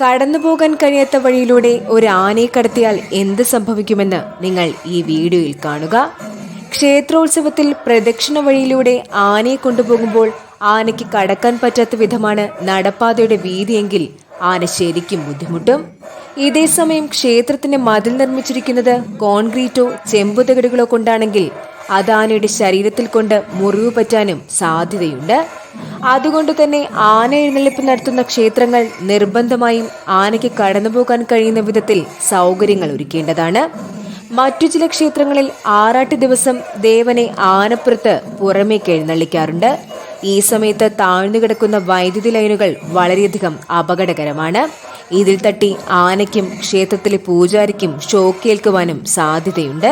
കടന്നുപോകാൻ കഴിയാത്ത വഴിയിലൂടെ ഒരു ആനയെ കടത്തിയാൽ എന്ത് സംഭവിക്കുമെന്ന് നിങ്ങൾ ഈ വീഡിയോയിൽ കാണുക. ക്ഷേത്രോത്സവത്തിൽ പ്രദക്ഷിണ വഴിയിലൂടെ ആനയെ കൊണ്ടുപോകുമ്പോൾ ആനയ്ക്ക് കടക്കാൻ പറ്റാത്ത വിധമാണ് നടപ്പാതയുടെ വീതിയെങ്കിൽ ആന ശരിക്കും ബുദ്ധിമുട്ടും. ഇതേസമയം ക്ഷേത്രത്തിന് മതിൽ നിർമ്മിച്ചിരിക്കുന്നത് കോൺക്രീറ്റോ ചെമ്പുതകടുകളോ കൊണ്ടാണെങ്കിൽ അത് ആനയുടെ ശരീരത്തിൽ കൊണ്ട് മുറിവ് പറ്റാനും സാധ്യതയുണ്ട്. അതുകൊണ്ട് തന്നെ ആന എഴുന്നള്ളിപ്പ് നടത്തുന്ന ക്ഷേത്രങ്ങൾ നിർബന്ധമായും ആനയ്ക്ക് കടന്നുപോകാൻ കഴിയുന്ന വിധത്തിൽ സൗകര്യങ്ങൾ ഒരുക്കേണ്ടതാണ്. മറ്റു ചില ക്ഷേത്രങ്ങളിൽ ആറാട്ട് ദിവസം ദേവനെ ആനപ്പുറത്ത് പുറമേക്ക് എഴുന്നള്ളിക്കാറുണ്ട്. ഈ സമയത്ത് താഴ്ന്നു കിടക്കുന്ന വൈദ്യുതി ലൈനുകൾ വളരെയധികം അപകടകരമാണ്. ഇതിൽ തട്ടി ആനയ്ക്കും ക്ഷേത്രത്തിലെ പൂജാരിക്കും ഷോക്കേൽക്കുവാനും സാധ്യതയുണ്ട്.